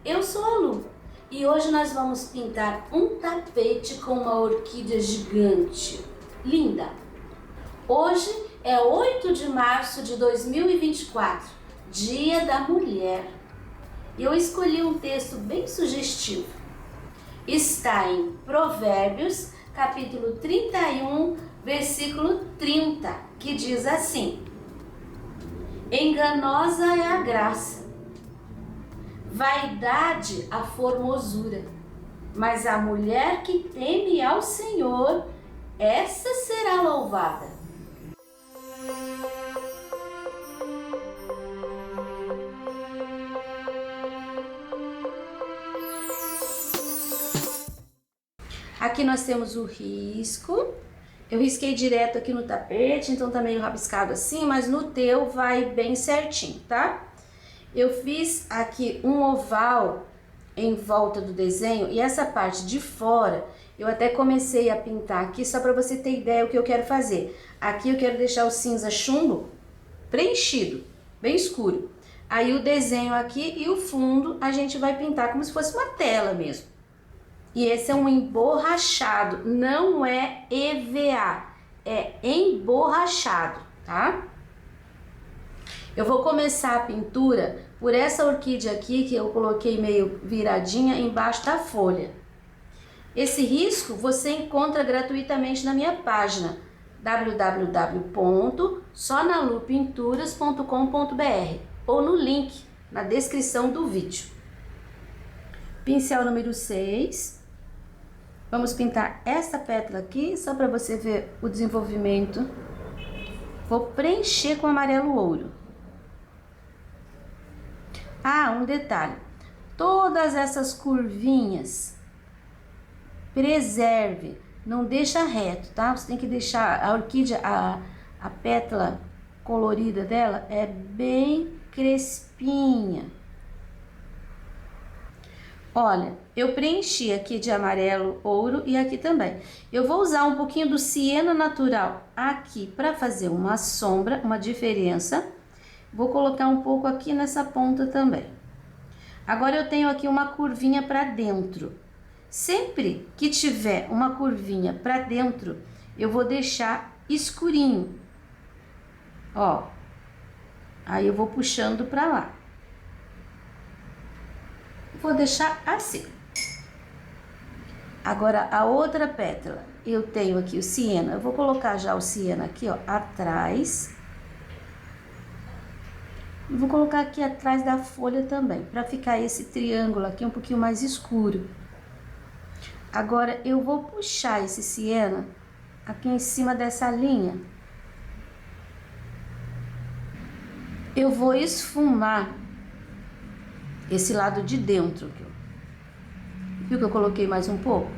Eu sou a Lu e hoje nós vamos pintar um tapete com uma orquídea gigante, linda. Hoje é 8 de março de 2024, Dia da Mulher. E eu escolhi um texto bem sugestivo. Está em Provérbios, capítulo 31, versículo 30, que diz assim: enganosa é a graça, vaidade a formosura, mas a mulher que teme ao Senhor, essa será louvada. Aqui nós temos o risco. Eu risquei direto aqui no tapete, então tá meio rabiscado assim, mas no teu vai bem certinho, tá? Eu fiz aqui um oval em volta do desenho e essa parte de fora eu até comecei a pintar aqui só para você ter ideia do que eu quero fazer. Aqui eu quero deixar o cinza chumbo preenchido, bem escuro. Aí o desenho aqui e o fundo a gente vai pintar como se fosse uma tela mesmo. E esse é um emborrachado, não é EVA, é emborrachado, tá? Eu vou começar a pintura por essa orquídea aqui que eu coloquei meio viradinha embaixo da folha. Esse risco você encontra gratuitamente na minha página www.sonalupinturas.com.br ou no link na descrição do vídeo. Pincel número 6. Vamos pintar essa pétala aqui só para você ver o desenvolvimento. Vou preencher com amarelo ouro. Ah, um detalhe, todas essas curvinhas, preserve, não deixa reto, tá? Você tem que deixar a orquídea, a pétala colorida dela é bem crespinha. Olha, eu preenchi aqui de amarelo ouro e aqui também. Eu vou usar um pouquinho do siena natural aqui para fazer uma sombra, uma diferença. Vou colocar um pouco aqui nessa ponta também. Agora eu tenho aqui uma curvinha para dentro. Sempre que tiver uma curvinha para dentro, eu vou deixar escurinho. Ó, aí eu vou puxando para lá. Vou deixar assim. Agora a outra pétala, eu tenho aqui o siena. Eu vou colocar já o siena aqui, ó, atrás. Vou colocar aqui atrás da folha também, para ficar esse triângulo aqui um pouquinho mais escuro. Agora eu vou puxar esse siena aqui em cima dessa linha. Eu vou esfumar esse lado de dentro. Viu que eu coloquei mais um pouco?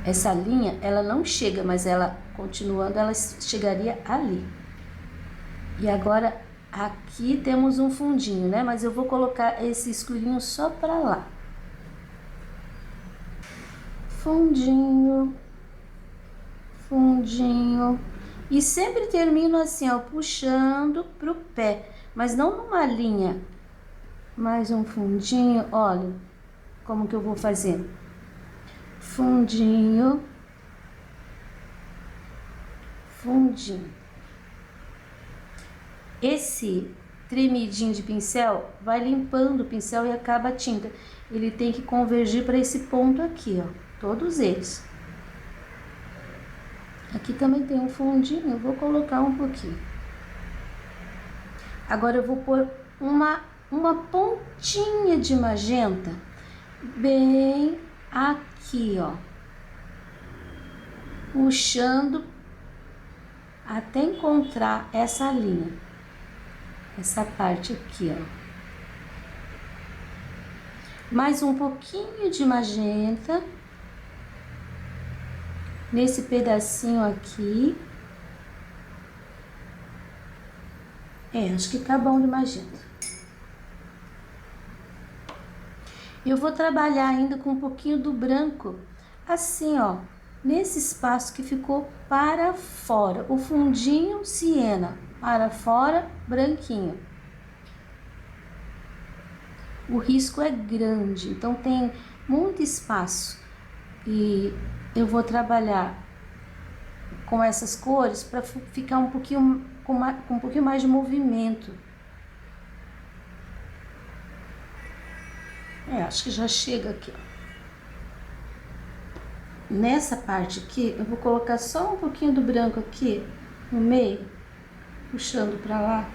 Essa linha, ela não chega, mas ela, continuando, ela chegaria ali. E agora, aqui temos um fundinho, né? Mas eu vou colocar esse escurinho só pra lá. Fundinho. Fundinho. E sempre termino assim, ó, puxando pro pé. Mas não numa linha. Mais um fundinho, olha como que eu vou fazer. Fundinho. Fundinho. Esse tremidinho de pincel vai limpando o pincel e acaba a tinta. Ele tem que convergir para esse ponto aqui, ó. Todos eles. Aqui também tem um fundinho, eu vou colocar um pouquinho. Agora eu vou pôr uma pontinha de magenta bem aqui, ó. Puxando até encontrar essa linha. Essa parte aqui, ó. Mais um pouquinho de magenta. Nesse pedacinho aqui. Acho que tá bom de magenta. Eu vou trabalhar ainda com um pouquinho do branco. Assim, ó. Nesse espaço que ficou para fora. O fundinho siena. Para fora, branquinho. o risco é grande, então tem muito espaço. E eu vou trabalhar com essas cores para ficar um pouquinho com um pouquinho mais de movimento. Acho que já chega aqui, ó. Nessa parte aqui, eu vou colocar só um pouquinho do branco aqui no meio, puxando pra lá.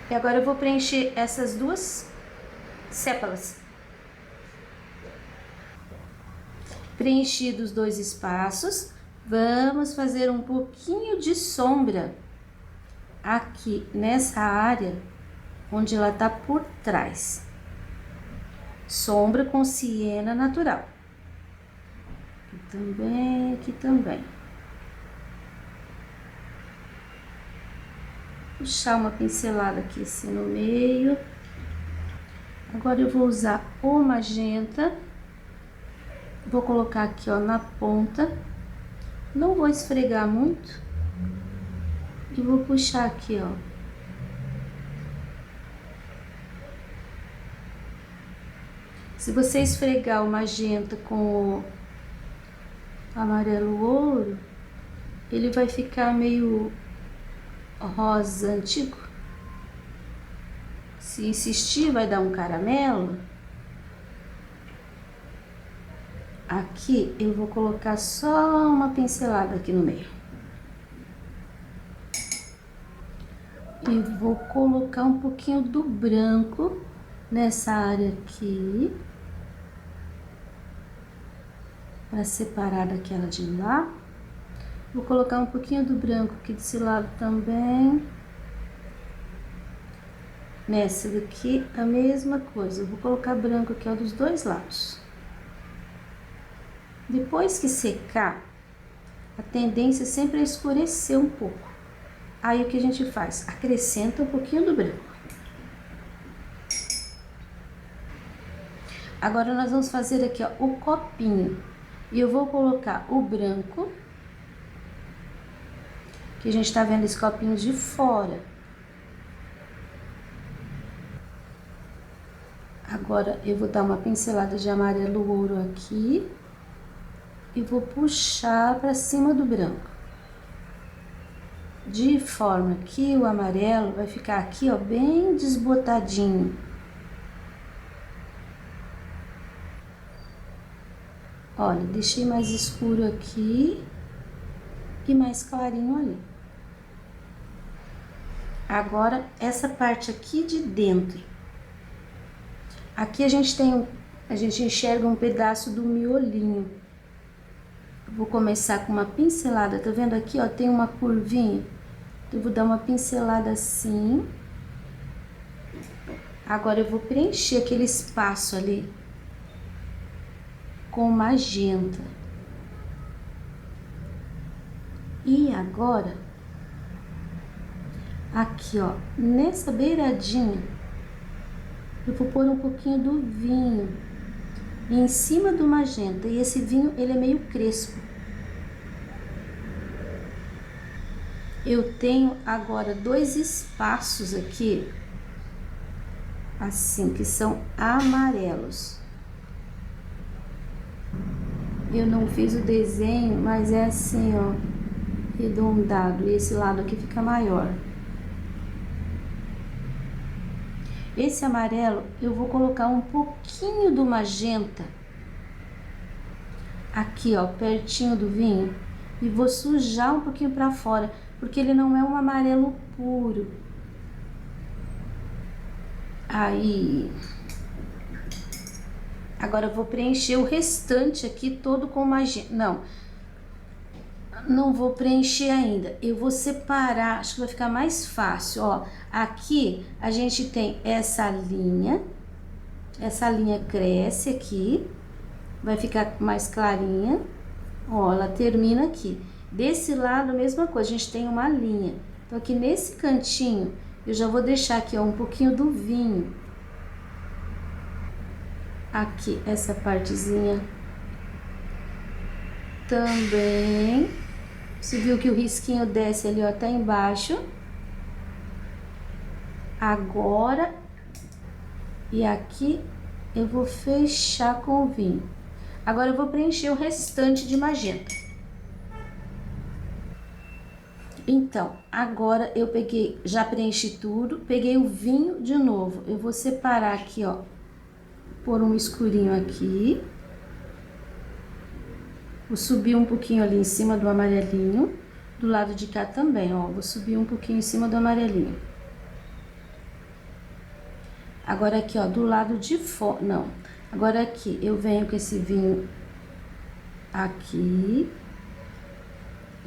E agora eu vou preencher essas duas sépalas. Preenchidos os dois espaços, vamos fazer um pouquinho de sombra aqui nessa área onde ela tá por trás. Sombra com siena natural. Aqui também, aqui também. Puxar uma pincelada aqui assim no meio. Agora eu vou usar o magenta. Vou colocar aqui, ó, na ponta. Não vou esfregar muito. E vou puxar aqui, ó. Se você esfregar o magenta com o amarelo ouro, ele vai ficar meio rosa antigo. Se insistir, vai dar um caramelo. Aqui eu vou colocar só uma pincelada aqui no meio. E vou colocar um pouquinho do branco nessa área aqui, para separar daquela de lá. Vou colocar um pouquinho do branco aqui desse lado também. Nessa daqui, a mesma coisa. Eu vou colocar branco aqui, ó, dos dois lados. Depois que secar, a tendência sempre é escurecer um pouco. Aí, o que a gente faz? Acrescenta um pouquinho do branco. Agora, nós vamos fazer aqui, ó, o copinho. E eu vou colocar o branco, que a gente tá vendo esse copinho de fora. Agora, eu vou dar uma pincelada de amarelo ouro aqui. E vou puxar para cima do branco. De forma que o amarelo vai ficar aqui, ó, bem desbotadinho. Olha, deixei mais escuro aqui e mais clarinho ali. Agora, essa parte aqui de dentro. Aqui a gente enxerga um pedaço do miolinho. Vou começar com uma pincelada, tá vendo aqui, ó, tem uma curvinha? Eu vou dar uma pincelada assim. Agora eu vou preencher aquele espaço ali com magenta. E agora, aqui, ó, nessa beiradinha, eu vou pôr um pouquinho do vinho em cima do magenta. E esse vinho, ele é meio crespo. Eu tenho agora dois espaços aqui, assim, que são amarelos. Eu não fiz o desenho, mas é assim, ó, arredondado. E esse lado aqui fica maior. Esse amarelo, eu vou colocar um pouquinho do magenta aqui, ó, pertinho do vinho. E vou sujar um pouquinho pra fora, porque ele não é um amarelo puro. Aí, agora eu vou preencher o restante aqui todo com magenta. Não vou preencher ainda. Eu vou separar, acho que vai ficar mais fácil, ó. Aqui a gente tem essa linha cresce aqui, vai ficar mais clarinha. Ó, ela termina aqui. Desse lado, a mesma coisa, a gente tem uma linha. Então, aqui nesse cantinho, eu já vou deixar aqui, ó, um pouquinho do vinho. Aqui, essa partezinha também. Você viu que o risquinho desce ali, ó, até embaixo. Agora, e aqui eu vou fechar com o vinho. Agora eu vou preencher o restante de magenta. Então, agora eu peguei, já preenchi tudo, peguei o vinho de novo. Eu vou separar aqui, ó, pôr um escurinho aqui. Vou subir um pouquinho ali em cima do amarelinho. Do lado de cá também, ó, vou subir um pouquinho em cima do amarelinho. Agora aqui, ó, do lado de fora, não. Agora aqui, eu venho com esse vinho aqui.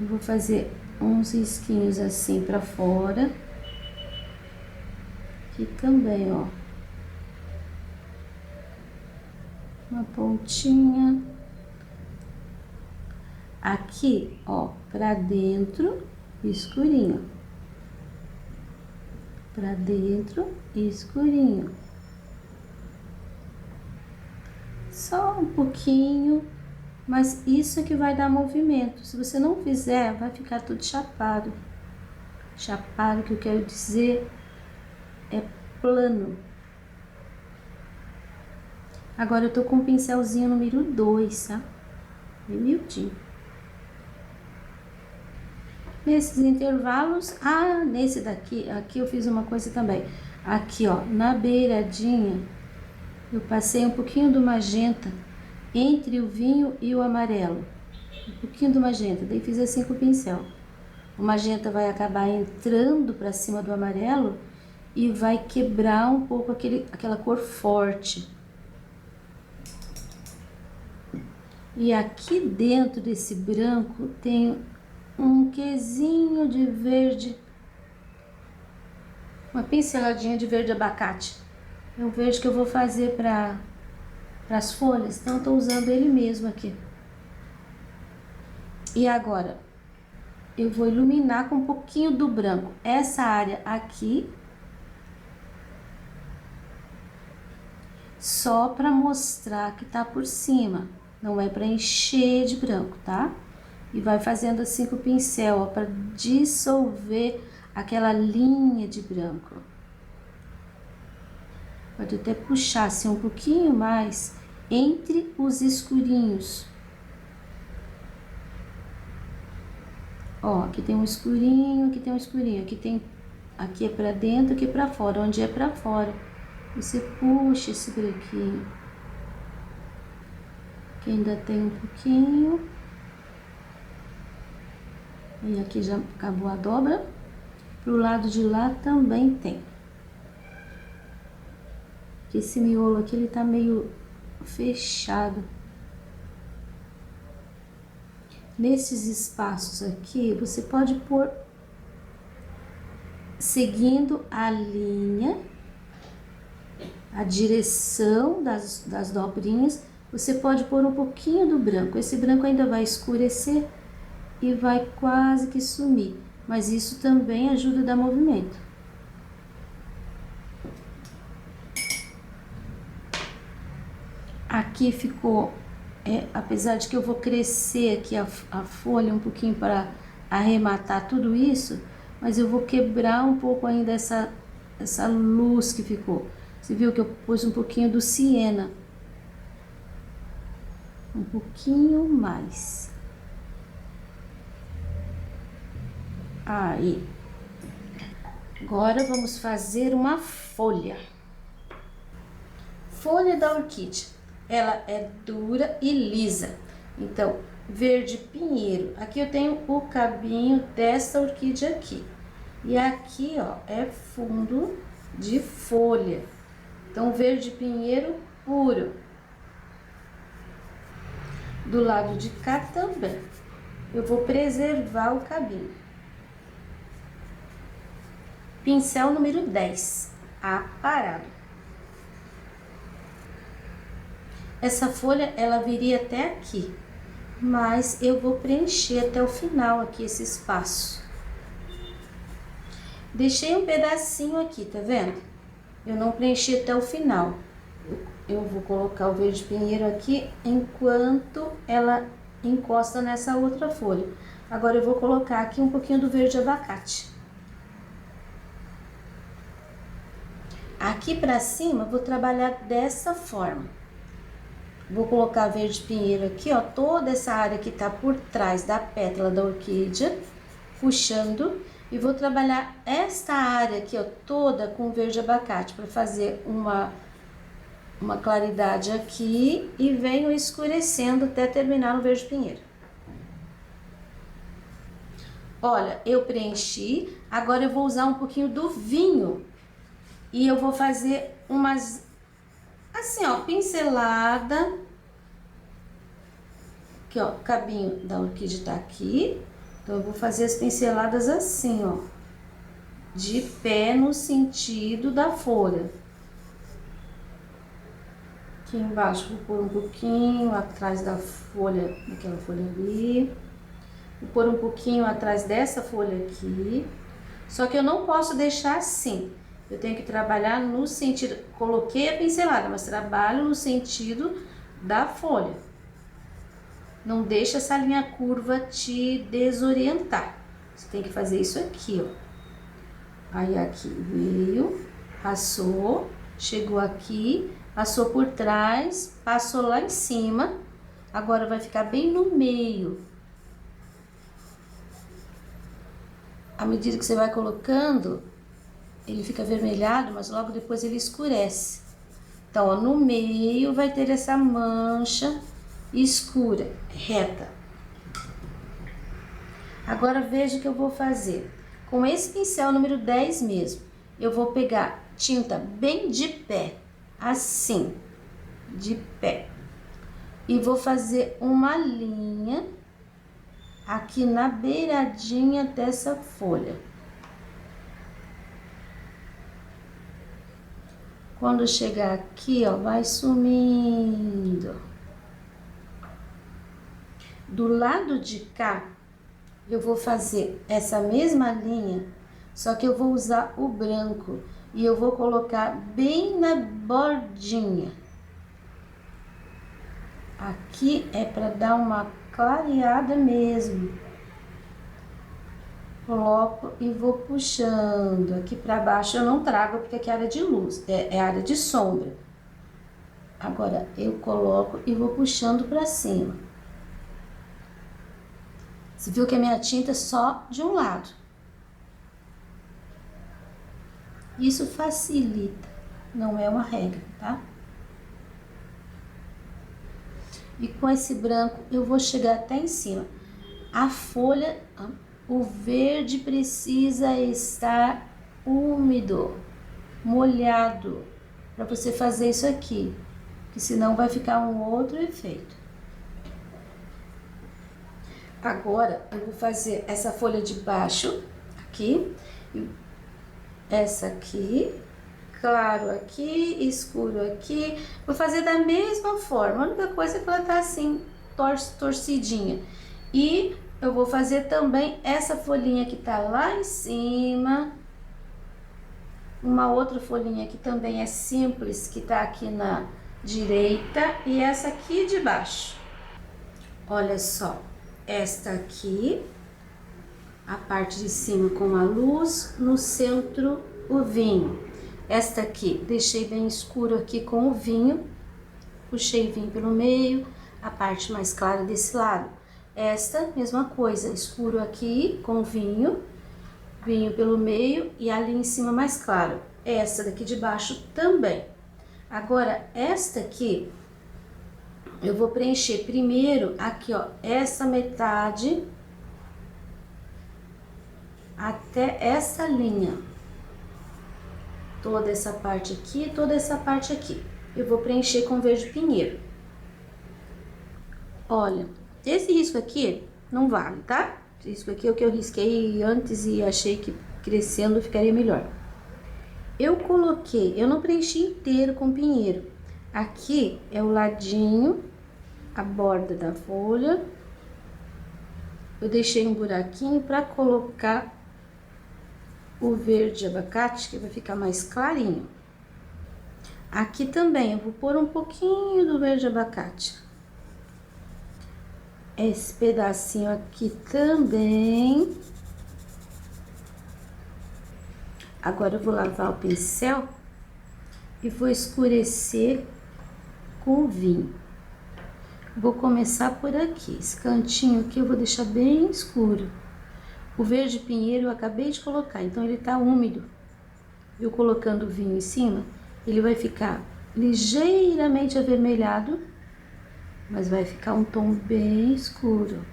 Eu vou fazer uns risquinhos assim pra fora. Aqui também, ó. Uma pontinha. Aqui, ó, pra dentro, escurinho. Pra dentro, escurinho. Só um pouquinho, mas isso é que vai dar movimento. Se você não fizer, vai ficar tudo chapado. Chapado, que eu quero dizer, é plano. Agora eu tô com o pincelzinho número 2, tá? Bem miudinho. Nesses intervalos, nesse daqui, aqui eu fiz uma coisa também. Aqui, ó, na beiradinha, eu passei um pouquinho do magenta entre o vinho e o amarelo. Um pouquinho do magenta, daí fiz assim com o pincel. O magenta vai acabar entrando para cima do amarelo e vai quebrar um pouco aquela cor forte. E aqui dentro desse branco tem um quesinho de verde, uma pinceladinha de verde abacate. É o verde que eu vou fazer para as folhas, então eu tô usando ele mesmo aqui. E agora, eu vou iluminar com um pouquinho do branco essa área aqui, só para mostrar que tá por cima, não é para encher de branco, tá? E vai fazendo assim com o pincel, ó, para dissolver aquela linha de branco. Pode até puxar assim um pouquinho mais entre os escurinhos. Ó, aqui tem um escurinho, aqui tem um escurinho, aqui é para dentro, aqui é para fora. Onde é para fora, você puxa esse branquinho. Aqui ainda tem um pouquinho. E aqui já acabou a dobra. Pro lado de lá também tem. Porque esse miolo aqui, ele tá meio fechado. Nesses espaços aqui, você pode pôr seguindo a linha, a direção das dobrinhas. Você pode pôr um pouquinho do branco. Esse branco ainda vai escurecer e vai quase que sumir, mas isso também ajuda a dar movimento. Aqui ficou, apesar de que eu vou crescer aqui a folha um pouquinho para arrematar tudo isso, mas eu vou quebrar um pouco ainda essa luz que ficou. Você viu que eu pus um pouquinho do siena, um pouquinho mais. Aí, agora vamos fazer uma folha. Folha da orquídea, ela é dura e lisa. Então, verde pinheiro. Aqui eu tenho o cabinho dessa orquídea aqui. E aqui, ó, é fundo de folha. Então, verde pinheiro puro. Do lado de cá também. Eu vou preservar o cabinho. Pincel número 10, aparado. Essa folha, ela viria até aqui, mas eu vou preencher até o final aqui esse espaço. Deixei um pedacinho aqui, tá vendo? Eu não preenchi até o final. Eu vou colocar o verde pinheiro aqui enquanto ela encosta nessa outra folha. Agora eu vou colocar aqui um pouquinho do verde abacate. Aqui pra cima, vou trabalhar dessa forma. Vou colocar verde pinheiro aqui, ó, toda essa área que tá por trás da pétala da orquídea, puxando, e vou trabalhar esta área aqui, ó, toda com verde abacate, para fazer uma claridade aqui e venho escurecendo até terminar no verde pinheiro. Olha, eu preenchi, agora eu vou usar um pouquinho do vinho e eu vou fazer umas, assim, ó, pincelada. Aqui, ó, o cabinho da orquídea tá aqui, então eu vou fazer as pinceladas assim, ó, de pé no sentido da folha. Aqui embaixo vou pôr um pouquinho atrás da folha, daquela folha ali. Vou pôr um pouquinho atrás dessa folha aqui. Só que eu não posso deixar assim. Eu tenho que trabalhar no sentido... Coloquei a pincelada, mas trabalho no sentido da folha. Não deixa essa linha curva te desorientar. Você tem que fazer isso aqui, ó. Aí aqui veio, passou, chegou aqui... Passou por trás, passou lá em cima, agora vai ficar bem no meio. À medida que você vai colocando, ele fica avermelhado, mas logo depois ele escurece. Então, ó, no meio vai ter essa mancha escura, reta. Agora veja o que eu vou fazer. Com esse pincel número 10 mesmo, eu vou pegar tinta bem de pé. Assim, de pé, e vou fazer uma linha aqui na beiradinha dessa folha. Quando chegar aqui, ó, vai sumindo. Do lado de cá, eu vou fazer essa mesma linha, só que eu vou usar o branco. E eu vou colocar bem na bordinha. Aqui é para dar uma clareada mesmo. Coloco e vou puxando. Aqui para baixo eu não trago porque aqui é área de luz, é área de sombra. Agora eu coloco e vou puxando para cima. Você viu que a minha tinta é só de um lado. Isso facilita, não é uma regra, tá? E com esse branco eu vou chegar até em cima. A folha, o verde precisa estar úmido, molhado, para você fazer isso aqui, que senão vai ficar um outro efeito. Agora eu vou fazer essa folha de baixo aqui, essa aqui, claro aqui, escuro aqui. Vou fazer da mesma forma, a única coisa é que ela tá assim, torcidinha. E eu vou fazer também essa folhinha que tá lá em cima. Uma outra folhinha que também é simples, que tá aqui na direita. E essa aqui de baixo. Olha só, esta aqui... A parte de cima com a luz, no centro o vinho. Esta aqui, deixei bem escuro aqui com o vinho, puxei vinho pelo meio, a parte mais clara desse lado. Esta, mesma coisa, escuro aqui com vinho, vinho pelo meio e ali em cima mais claro. Essa daqui de baixo também. Agora, esta aqui, eu vou preencher primeiro aqui, ó, essa metade... até essa linha, toda essa parte aqui, toda essa parte aqui, eu vou preencher com verde pinheiro. Olha, esse risco aqui não vale, tá? Esse risco aqui é o que eu risquei antes e achei que crescendo ficaria melhor. Eu coloquei, eu não preenchi inteiro com pinheiro. Aqui é o ladinho, a borda da folha. Eu deixei um buraquinho para colocar o verde abacate, que vai ficar mais clarinho. Aqui também eu vou pôr um pouquinho do verde abacate. Esse pedacinho aqui também. Agora eu vou lavar o pincel e vou escurecer com o vinho. Vou começar por aqui, esse cantinho aqui eu vou deixar bem escuro. O verde pinheiro eu acabei de colocar, então ele tá úmido. Eu colocando o vinho em cima, ele vai ficar ligeiramente avermelhado, mas vai ficar um tom bem escuro.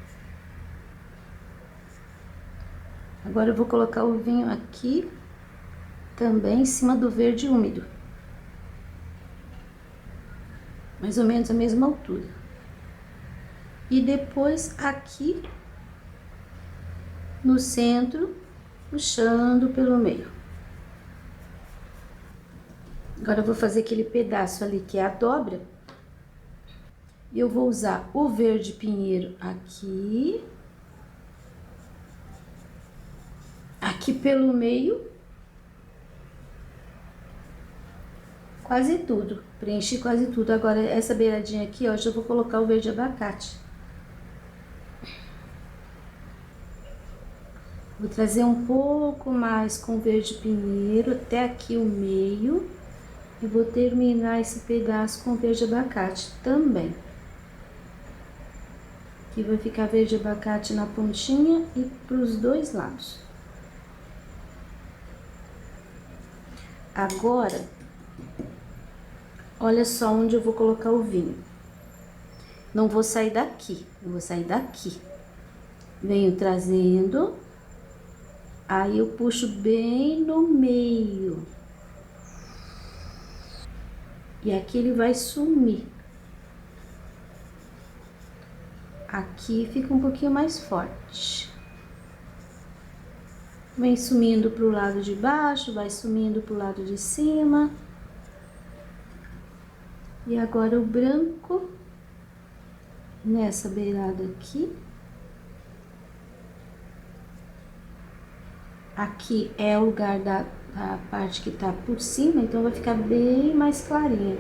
Agora eu vou colocar o vinho aqui, também em cima do verde úmido. Mais ou menos a mesma altura. E depois aqui no centro, puxando pelo meio. Agora eu vou fazer aquele pedaço ali que é a dobra. E eu vou usar o verde pinheiro aqui. Aqui pelo meio. Quase tudo. Preenchi quase tudo. Agora essa beiradinha aqui, ó, já vou colocar o verde abacate. Vou trazer um pouco mais com o verde pinheiro até aqui o meio. E vou terminar esse pedaço com verde abacate também. Aqui vai ficar verde abacate na pontinha e para os dois lados. Agora, olha só onde eu vou colocar o vinho. Não vou sair daqui, eu vou sair daqui. Venho trazendo, aí eu puxo bem no meio. E aqui ele vai sumir. Aqui fica um pouquinho mais forte. Vem sumindo pro lado de baixo, vai sumindo pro lado de cima. E agora o branco nessa beirada aqui. Aqui é o lugar da parte que tá por cima, então vai ficar bem mais clarinha.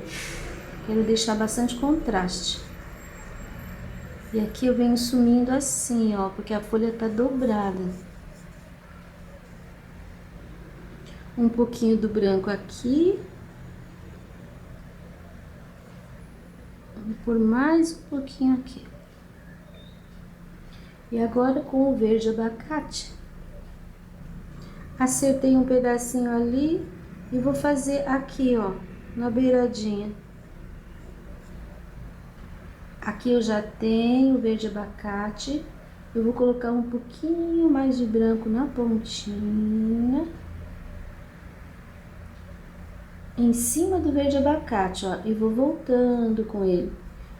Quero deixar bastante contraste. E aqui eu venho sumindo assim, ó, porque a folha tá dobrada. Um pouquinho do branco aqui. Vou pôr mais um pouquinho aqui. E agora com o verde abacate. Acertei um pedacinho ali e vou fazer aqui, ó, na beiradinha. Aqui eu já tenho o verde abacate. Eu vou colocar um pouquinho mais de branco na pontinha. Em cima do verde abacate, ó, e vou voltando com ele.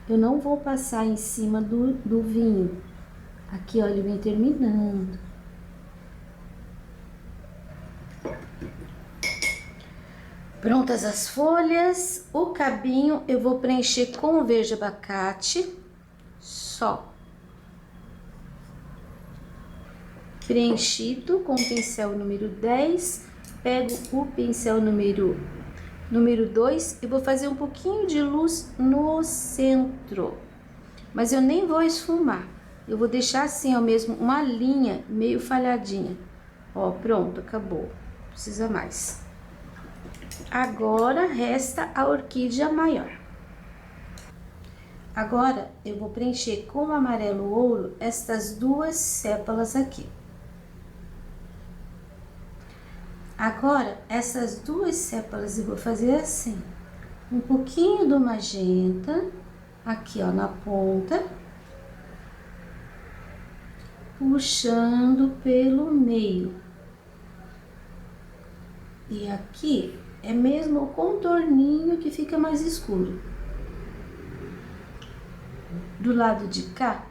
Eu não vou passar em cima do vinho. Aqui, ó, ele vem terminando. Prontas as folhas, o cabinho eu vou preencher com o verde abacate, só. Preenchido com o pincel número 10, pego o pincel número 2 e vou fazer um pouquinho de luz no centro. Mas eu nem vou esfumar, eu vou deixar assim, ó, mesmo uma linha meio falhadinha. Ó, pronto, acabou, não precisa mais. Agora resta a orquídea maior. Agora eu vou preencher com o amarelo ouro estas duas sépalas aqui. Agora essas duas sépalas eu vou fazer assim, um pouquinho do magenta aqui, ó, na ponta, puxando pelo meio. E aqui é mesmo o contorninho que fica mais escuro. Do lado de cá,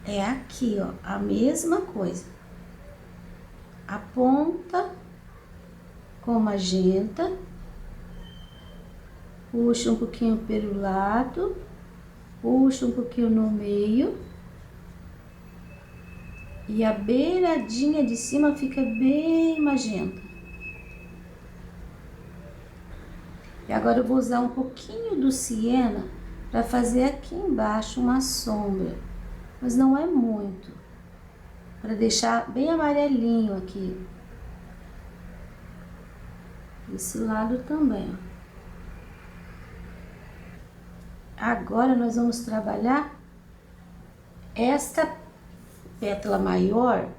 é aqui, ó, a mesma coisa. A ponta com magenta, puxa um pouquinho pelo lado, puxa um pouquinho no meio. E a beiradinha de cima fica bem magenta. E agora eu vou usar um pouquinho do siena para fazer aqui embaixo uma sombra, mas não é muito, para deixar bem amarelinho aqui. Esse lado também, ó. Agora, nós vamos trabalhar esta pétala maior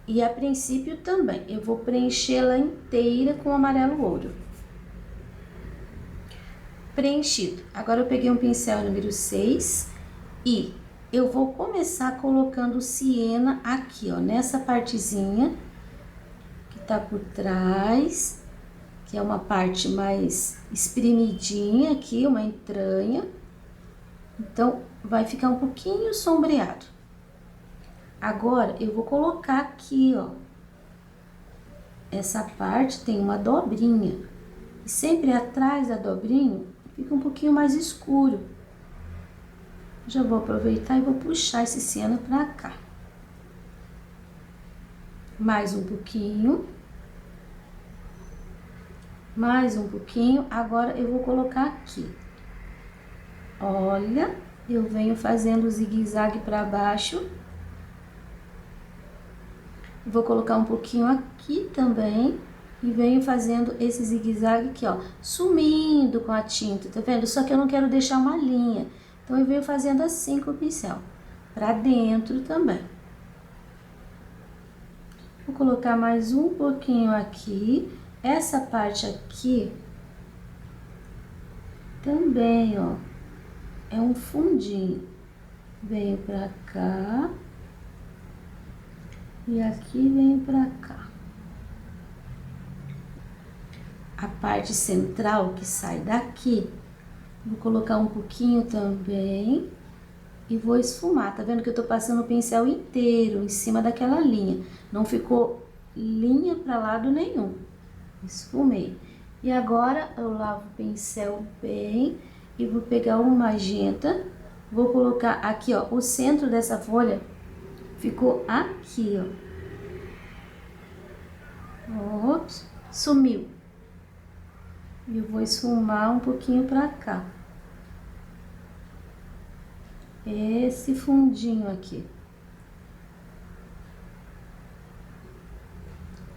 e a princípio também. Eu vou preenchê-la inteira com amarelo ouro. Preenchido. Agora, eu peguei um pincel número 6 e eu vou começar colocando siena aqui, ó, nessa partezinha que tá por trás, que é uma parte mais espremidinha aqui, uma entranha. Então, vai ficar um pouquinho sombreado. Agora, eu vou colocar aqui, ó. Essa parte tem uma dobrinha. E sempre atrás da dobrinha, fica um pouquinho mais escuro. Já vou aproveitar e vou puxar esse siena pra cá. Mais um pouquinho. Mais um pouquinho. Agora, eu vou colocar aqui. Olha, eu venho fazendo o zigue-zague pra baixo. Vou colocar um pouquinho aqui também. E venho fazendo esse zigue-zague aqui, ó. Sumindo com a tinta, tá vendo? Só que eu não quero deixar uma linha. Então, eu venho fazendo assim com o pincel. Pra dentro também. Vou colocar mais um pouquinho aqui. Essa parte aqui também, ó, é um fundinho. Venho pra cá. E aqui venho pra cá. A parte central que sai daqui, vou colocar um pouquinho também. E vou esfumar. Tá vendo que eu tô passando o pincel inteiro em cima daquela linha. Não ficou linha pra lado nenhum. Esfumei. E agora, eu lavo o pincel bem e vou pegar o magenta. Vou colocar aqui, ó, o centro dessa folha ficou aqui, ó. Ops, sumiu. E eu vou esfumar um pouquinho pra cá. Esse fundinho aqui.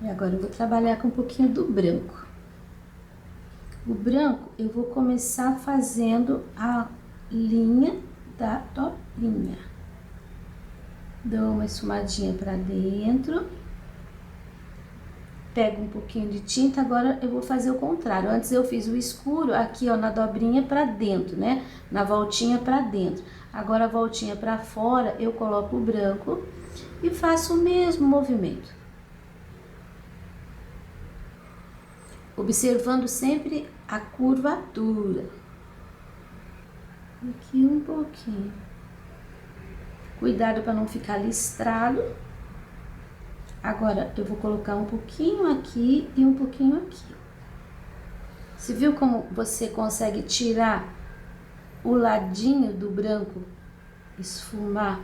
E agora eu vou trabalhar com um pouquinho do branco. O branco eu vou começar fazendo a linha da dobrinha. Dou uma esfumadinha pra dentro. Pego um pouquinho de tinta, agora eu vou fazer o contrário. Antes eu fiz o escuro aqui, ó, na dobrinha pra dentro, né? Na voltinha pra dentro. Agora a voltinha pra fora, eu coloco o branco e faço o mesmo movimento. Observando sempre a curvatura. Aqui um pouquinho. Cuidado para não ficar listrado. Agora, eu vou colocar um pouquinho aqui e um pouquinho aqui. Você viu como você consegue tirar o ladinho do branco, esfumar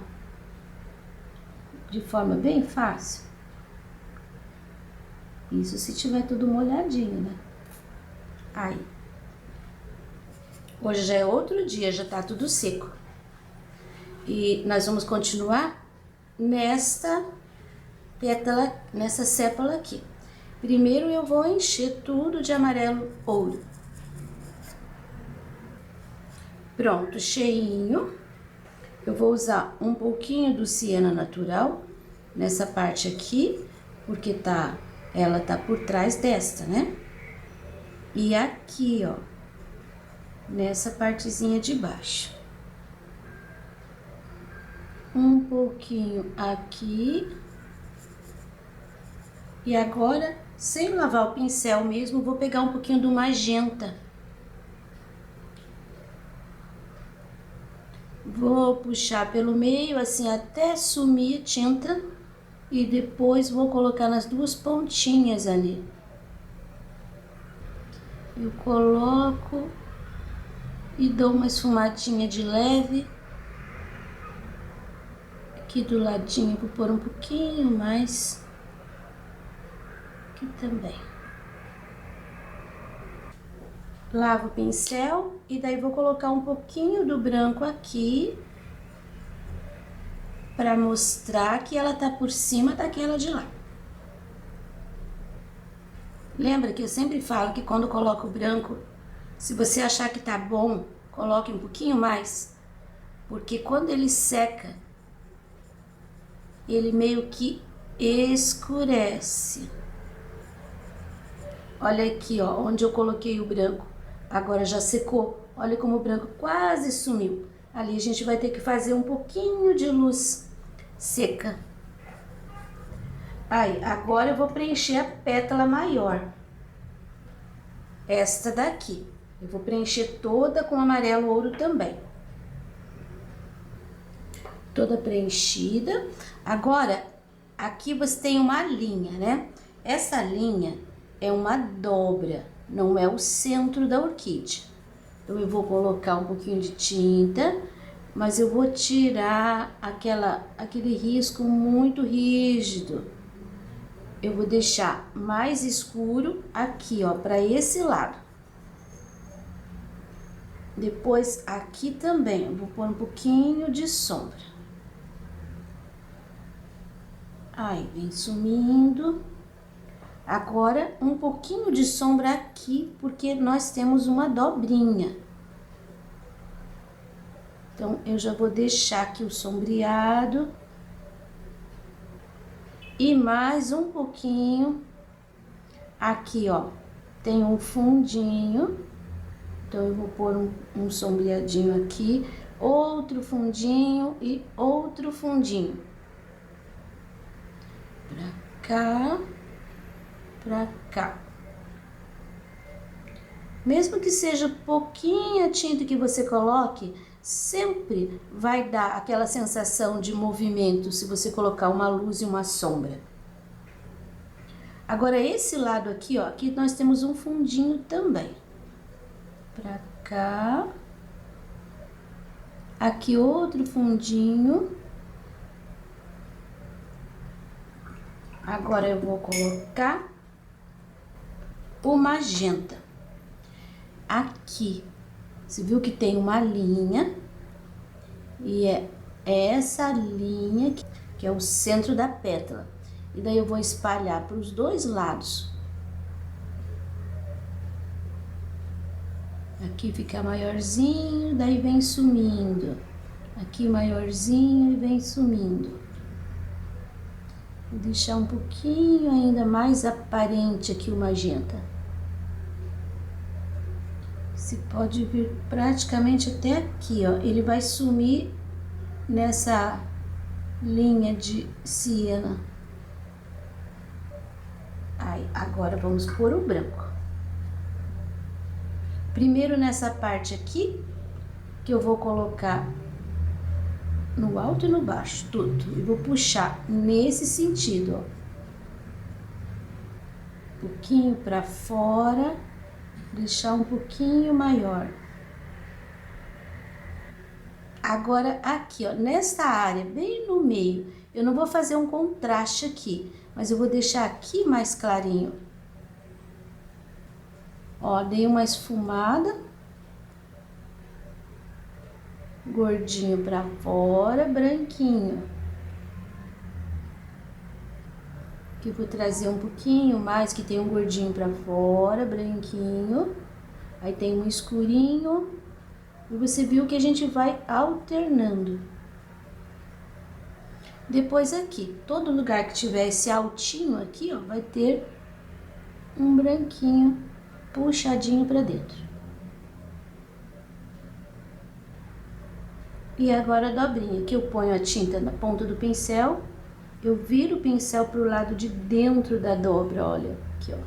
de forma bem fácil? Isso se tiver tudo molhadinho, né? Aí. Hoje já é outro dia, já tá tudo seco. E nós vamos continuar nesta pétala, nessa sépola aqui. Primeiro eu vou encher tudo de amarelo ouro. Pronto, cheinho. Eu vou usar um pouquinho do siena natural nessa parte aqui, porque ela tá por trás desta, né? E aqui, ó, nessa partezinha de baixo. Um pouquinho aqui. E agora, sem lavar o pincel mesmo, vou pegar um pouquinho do magenta. Vou puxar pelo meio, assim, até sumir a tinta. E depois vou colocar nas duas pontinhas ali. Eu coloco e dou uma esfumadinha de leve. Aqui do ladinho vou pôr um pouquinho mais. Aqui também. Lavo o pincel e daí vou colocar um pouquinho do branco aqui. Pra mostrar que ela tá por cima daquela de lá. Lembra que eu sempre falo que quando coloco o branco, se você achar que tá bom, coloque um pouquinho mais, porque quando ele seca, ele meio que escurece. Olha aqui, ó, onde eu coloquei o branco, agora já secou. Olha como o branco quase sumiu. Ali a gente vai ter que fazer um pouquinho de luz seca. Aí, agora eu vou preencher a pétala maior. Esta daqui. Eu vou preencher toda com amarelo ouro também. Toda preenchida. Agora, aqui você tem uma linha, né? Essa linha é uma dobra, não é o centro da orquídea. Então, eu vou colocar um pouquinho de tinta, mas eu vou tirar aquele risco muito rígido. Eu vou deixar mais escuro aqui, ó, para esse lado. Depois, aqui também, eu vou pôr um pouquinho de sombra. Aí, vem sumindo. Agora, um pouquinho de sombra aqui, porque nós temos uma dobrinha. Então, eu já vou deixar aqui o sombreado. E mais um pouquinho. Aqui, ó, tem um fundinho. Então, eu vou pôr um sombreadinho aqui. Outro fundinho e outro fundinho. Pra cá. Pra cá. Mesmo que seja pouquinha tinta que você coloque, sempre vai dar aquela sensação de movimento se você colocar uma luz e uma sombra. Agora, esse lado aqui, ó, aqui nós temos um fundinho também. Pra cá. Aqui outro fundinho. Agora eu vou colocar o magenta. Aqui, você viu que tem uma linha, e é essa linha que é o centro da pétala. E daí eu vou espalhar para os dois lados. Aqui fica maiorzinho, daí vem sumindo. Aqui maiorzinho e vem sumindo. Vou deixar um pouquinho ainda mais aparente aqui o magenta. Você pode vir praticamente até aqui, ó. Ele vai sumir nessa linha de siena. Aí, agora vamos pôr o branco. Primeiro nessa parte aqui, que eu vou colocar no alto e no baixo, tudo. E vou puxar nesse sentido, ó. Um pouquinho pra fora, deixar um pouquinho maior. Agora, aqui, ó, nessa área, bem no meio, eu não vou fazer um contraste aqui, mas eu vou deixar aqui mais clarinho. Ó, dei uma esfumada. Gordinho pra fora, branquinho. Aqui eu vou trazer um pouquinho mais, que tem um gordinho pra fora, branquinho. Aí tem um escurinho. E você viu que a gente vai alternando. Depois aqui, todo lugar que tiver esse altinho aqui, ó, vai ter um branquinho puxadinho pra dentro. E agora a dobrinha, que eu ponho a tinta na ponta do pincel, eu viro o pincel pro lado de dentro da dobra, olha, aqui, ó.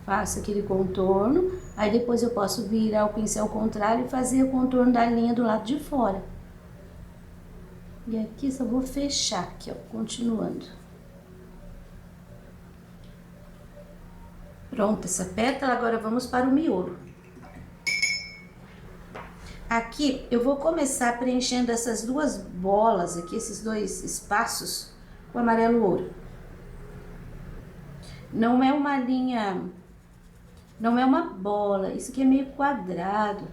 Faço aquele contorno, aí depois eu posso virar o pincel contrário e fazer o contorno da linha do lado de fora. E aqui só vou fechar aqui, ó, continuando. Pronto, essa pétala, agora vamos para o miolo. Aqui eu vou começar preenchendo essas duas bolas aqui, esses dois espaços, com amarelo ouro. Não é uma linha, não é uma bola, isso aqui é meio quadrado.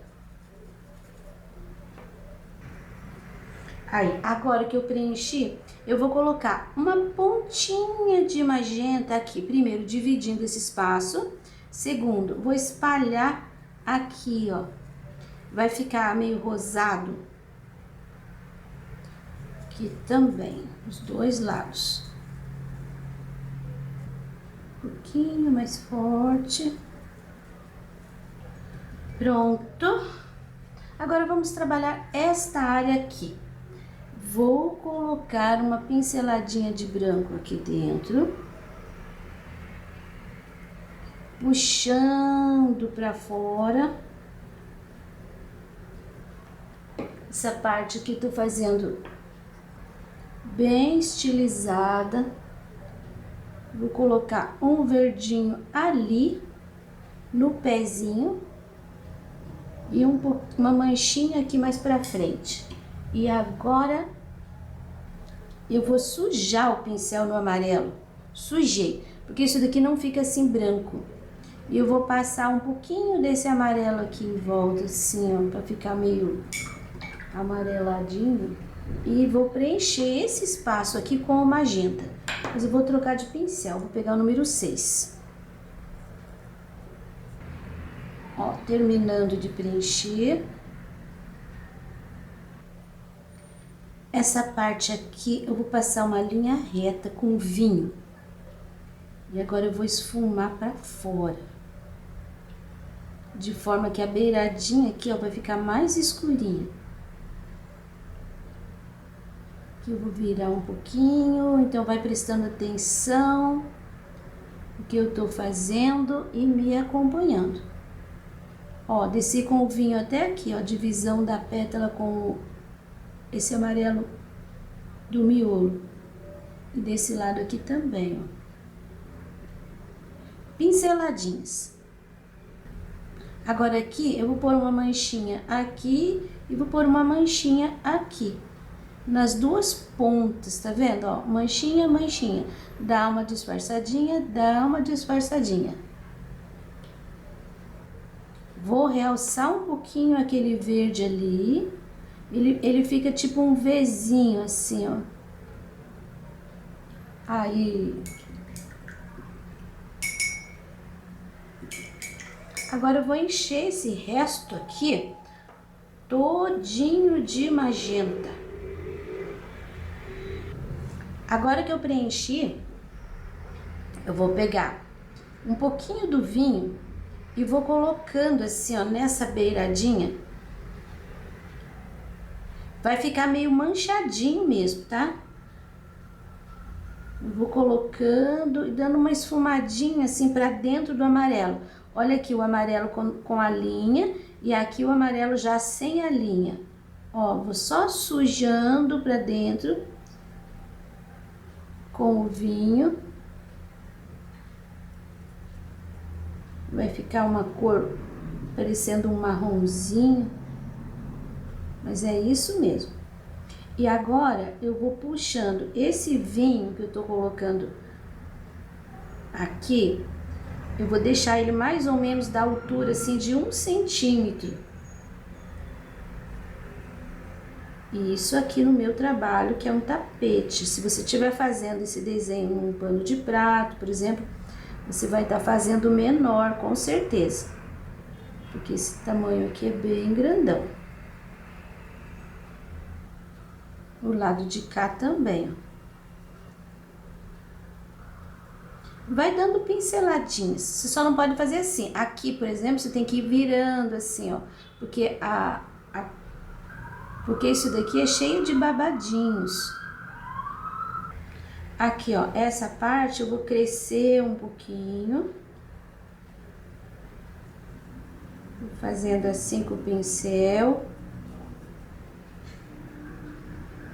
Aí, agora que eu preenchi, eu vou colocar uma pontinha de magenta aqui. Primeiro, dividindo esse espaço. Segundo, vou espalhar aqui, ó. Vai ficar meio rosado. Aqui também, os dois lados. Um pouquinho mais forte. Pronto. Agora vamos trabalhar esta área aqui. Vou colocar uma pinceladinha de branco aqui dentro, puxando para fora. Essa parte aqui tô fazendo bem estilizada. Vou colocar um verdinho ali no pezinho e uma manchinha aqui mais para frente. E agora eu vou sujar o pincel no amarelo. Sujei, porque isso daqui não fica assim branco. E eu vou passar um pouquinho desse amarelo aqui em volta, assim, ó, pra ficar meio amareladinho. E vou preencher esse espaço aqui com o magenta. Mas eu vou trocar de pincel, vou pegar o número 6. Ó, terminando de preencher. Essa parte aqui eu vou passar uma linha reta com vinho. E agora eu vou esfumar para fora. De forma que a beiradinha aqui, ó, vai ficar mais escurinha. Aqui eu vou virar um pouquinho, então vai prestando atenção no que eu tô fazendo e me acompanhando. Ó, desci com o vinho até aqui, ó, divisão da pétala com esse amarelo do miolo. E desse lado aqui também, ó. Pinceladinhas. Agora aqui eu vou pôr uma manchinha aqui e vou pôr uma manchinha aqui. Nas duas pontas, tá vendo? Ó, manchinha, manchinha. Dá uma disfarçadinha, dá uma disfarçadinha. Vou realçar um pouquinho aquele verde ali. Ele fica tipo um Vzinho assim, ó. Aí. Agora eu vou encher esse resto aqui todinho de magenta. Agora que eu preenchi, eu vou pegar um pouquinho do vinho e vou colocando assim, ó, nessa beiradinha. Vai ficar meio manchadinho mesmo, tá? Eu vou colocando e dando uma esfumadinha assim pra dentro do amarelo. Olha aqui o amarelo com a linha e aqui o amarelo já sem a linha. Ó, vou só sujando pra dentro com o vinho. Vai ficar uma cor parecendo um marronzinho. Mas é isso mesmo. E agora eu vou puxando esse vinho que eu tô colocando aqui. Eu vou deixar ele mais ou menos da altura assim de 1 centímetro. E isso aqui no meu trabalho, que é um tapete. Se você estiver fazendo esse desenho num pano de prato, por exemplo, você vai estar fazendo menor, com certeza. Porque esse tamanho aqui é bem grandão. O lado de cá também, ó. Vai dando pinceladinhas. Você só não pode fazer assim. Aqui, por exemplo, você tem que ir virando assim, ó. Porque porque isso daqui é cheio de babadinhos. Aqui, ó, essa parte eu vou crescer um pouquinho. Vou fazendo assim com o pincel.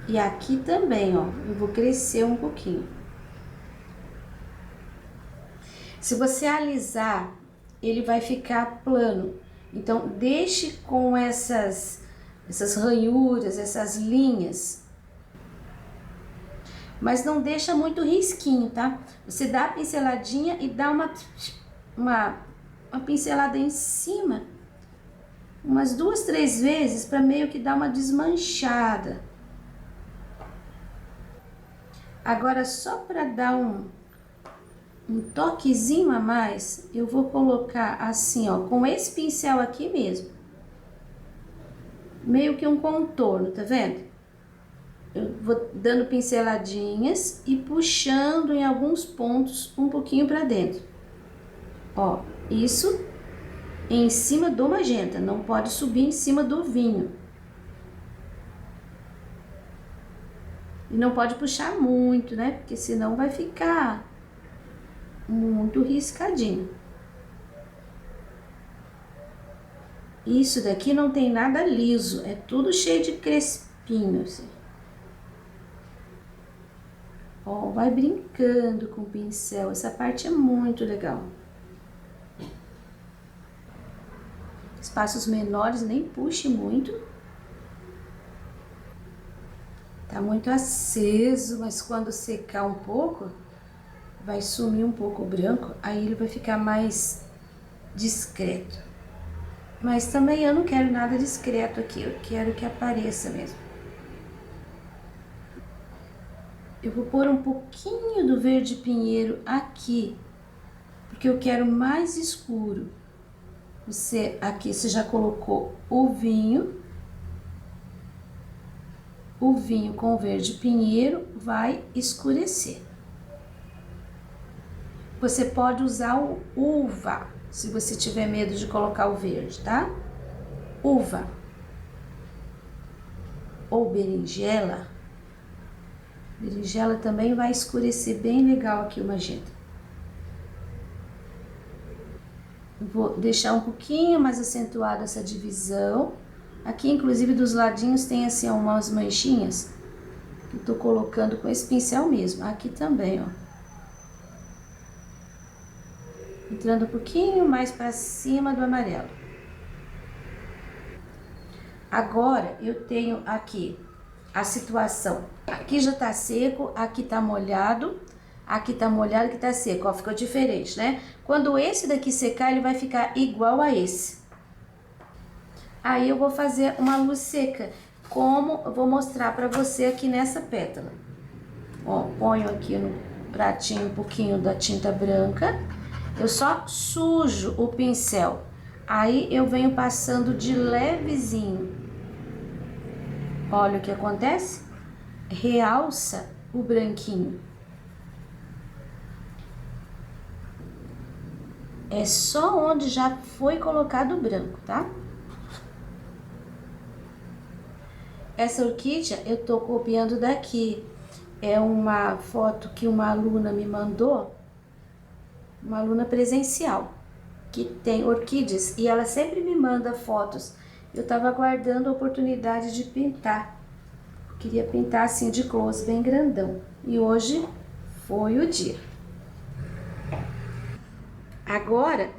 E aqui também, ó, eu vou crescer um pouquinho. Se você alisar, ele vai ficar plano. Então, deixe com essas ranhuras, essas linhas. Mas não deixa muito risquinho, tá? Você dá a pinceladinha e dá uma pincelada em cima. Umas 2, 3 vezes para meio que dar uma desmanchada. Agora, só para dar um toquezinho a mais, eu vou colocar assim, ó, com esse pincel aqui mesmo. Meio que um contorno, tá vendo? Eu vou dando pinceladinhas e puxando em alguns pontos um pouquinho para dentro. Ó, isso em cima do magenta, não pode subir em cima do vinho. E não pode puxar muito, né? Porque senão vai ficar muito riscadinho. Isso daqui não tem nada liso, é tudo cheio de crespinho, assim. Ó, vai brincando com o pincel, essa parte é muito legal. Espaços menores, nem puxe muito. Tá muito aceso, mas quando secar um pouco, vai sumir um pouco o branco, aí ele vai ficar mais discreto. Mas também eu não quero nada discreto aqui, eu quero que apareça mesmo. Eu vou pôr um pouquinho do verde pinheiro aqui, porque eu quero mais escuro. Aqui você já colocou o vinho com o verde pinheiro vai escurecer. Você pode usar o uva, se você tiver medo de colocar o verde, tá? Uva ou berinjela. Berinjela também vai escurecer bem legal aqui o magenta. Vou deixar um pouquinho mais acentuada essa divisão. Aqui, inclusive, dos ladinhos tem assim umas manchinhas que eu tô colocando com esse pincel mesmo. Aqui também, ó. Entrando um pouquinho mais para cima do amarelo. Agora, eu tenho aqui a situação. Aqui já tá seco, aqui tá molhado. Aqui tá molhado, aqui tá seco, ó, ficou diferente, né? Quando esse daqui secar, ele vai ficar igual a esse. Aí eu vou fazer uma luz seca, como eu vou mostrar pra você aqui nessa pétala. Ó, ponho aqui no pratinho um pouquinho da tinta branca, eu só sujo o pincel. Aí eu venho passando de levezinho. Olha o que acontece? Realça o branquinho. É só onde já foi colocado o branco, tá? Essa orquídea eu tô copiando daqui. É uma foto que uma aluna me mandou, uma aluna presencial, que tem orquídeas e ela sempre me manda fotos. Eu tava aguardando a oportunidade de pintar. Eu queria pintar assim de close, bem grandão. E hoje foi o dia. Agora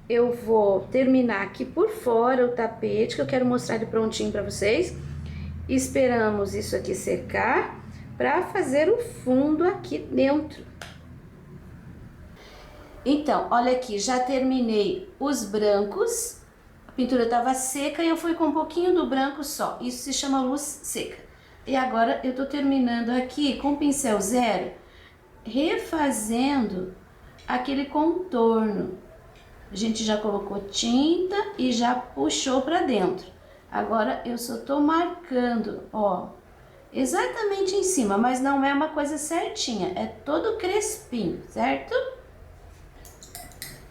eu vou terminar aqui por fora o tapete, que eu quero mostrar ele prontinho para vocês. Esperamos isso aqui secar para fazer o fundo aqui dentro. Então, olha aqui, já terminei os brancos. A pintura estava seca e eu fui com um pouquinho do branco só. Isso se chama luz seca. E agora eu tô terminando aqui com o pincel zero, refazendo aquele contorno. A gente já colocou tinta e já puxou para dentro. Agora eu só tô marcando, ó, exatamente em cima, mas não é uma coisa certinha, é todo crespinho, certo?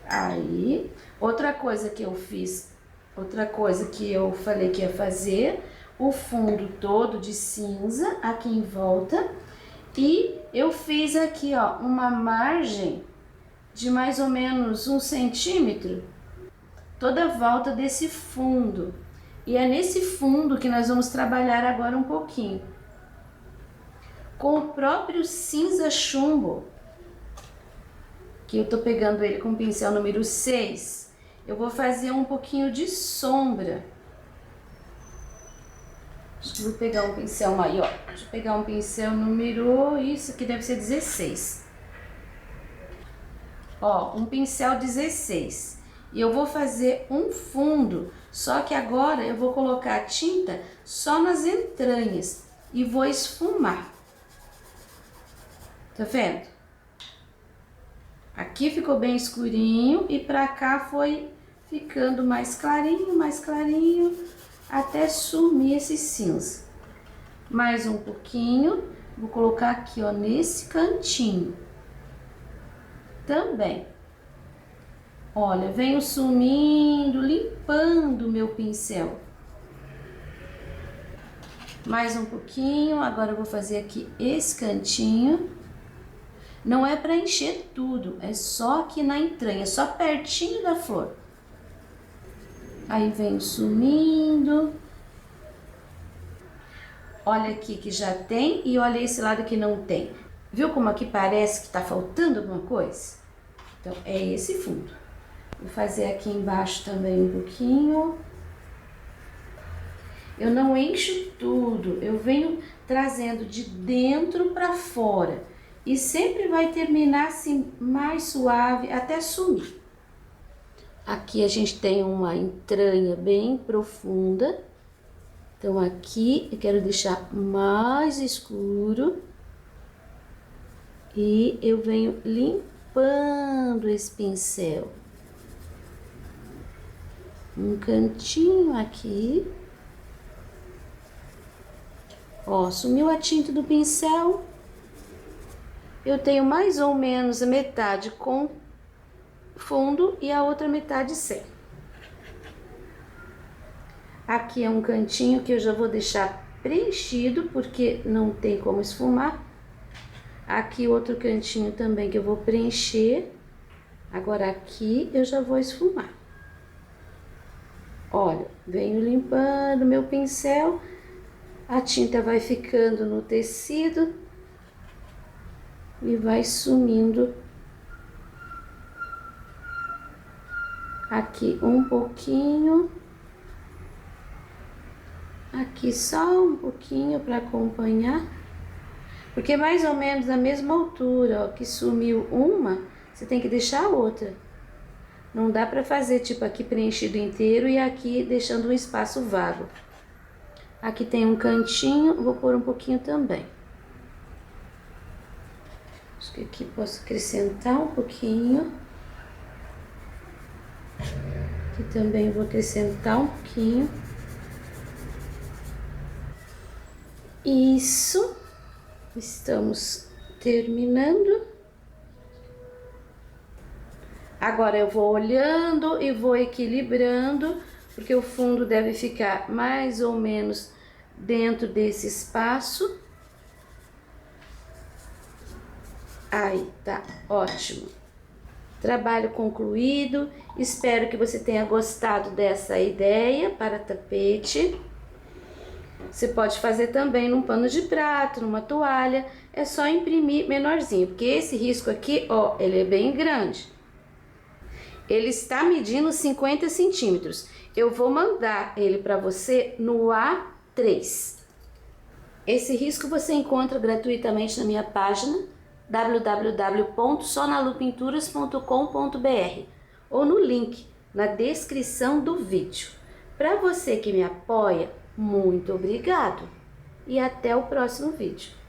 Aí, outra coisa que eu fiz, outra coisa que eu falei que ia fazer, o fundo todo de cinza aqui em volta. E eu fiz aqui, ó, uma margem de mais ou menos 1 centímetro, toda a volta desse fundo. E é nesse fundo que nós vamos trabalhar agora um pouquinho. Com o próprio cinza chumbo, que eu tô pegando ele com o pincel número 6, eu vou fazer um pouquinho de sombra. Acho que vou pegar um pincel maior. Deixa eu pegar um pincel número... Isso aqui deve ser 16. Ó, um pincel 16. E eu vou fazer um fundo, só que agora eu vou colocar a tinta só nas entranhas e vou esfumar. Tá vendo? Aqui ficou bem escurinho e pra cá foi ficando mais clarinho, até sumir esse cinza. Mais um pouquinho, vou colocar aqui, ó, nesse cantinho. Também. Olha, venho sumindo, limpando o meu pincel. Mais um pouquinho, agora eu vou fazer aqui esse cantinho. Não é para encher tudo, é só aqui na entranha, só pertinho da flor. Aí venho sumindo. Olha aqui que já tem e olha esse lado que não tem. Viu como aqui parece que tá faltando alguma coisa? Então, é esse fundo. Vou fazer aqui embaixo também um pouquinho. Eu não encho tudo, eu venho trazendo de dentro para fora. E sempre vai terminar assim, mais suave, até sumir. Aqui a gente tem uma entranha bem profunda. Então, aqui eu quero deixar mais escuro. E eu venho limpando esse pincel. Um cantinho aqui. Ó, sumiu a tinta do pincel. Eu tenho mais ou menos a metade com fundo e a outra metade sem. Aqui é um cantinho que eu já vou deixar preenchido, porque não tem como esfumar. Aqui outro cantinho também que eu vou preencher. Agora aqui eu já vou esfumar. Olha, venho limpando meu pincel. A tinta vai ficando no tecido e vai sumindo aqui um pouquinho, aqui só um pouquinho para acompanhar, porque mais ou menos na mesma altura, ó, que sumiu uma, você tem que deixar a outra. Não dá para fazer tipo aqui preenchido inteiro e aqui deixando um espaço vago. Aqui tem um cantinho, vou pôr um pouquinho também. Acho que aqui posso acrescentar um pouquinho. Aqui também vou acrescentar um pouquinho. Isso. Estamos terminando. Agora eu vou olhando e vou equilibrando, porque o fundo deve ficar mais ou menos dentro desse espaço. Aí, tá ótimo. Trabalho concluído. Espero que você tenha gostado dessa ideia para tapete. Você pode fazer também num pano de prato, numa toalha. É só imprimir menorzinho, porque esse risco aqui, ó, ele é bem grande. Ele está medindo 50 centímetros. Eu vou mandar ele para você no A3. Esse risco você encontra gratuitamente na minha página www.sonalupinturas.com.br ou no link na descrição do vídeo. Para você que me apoia, muito obrigado e até o próximo vídeo.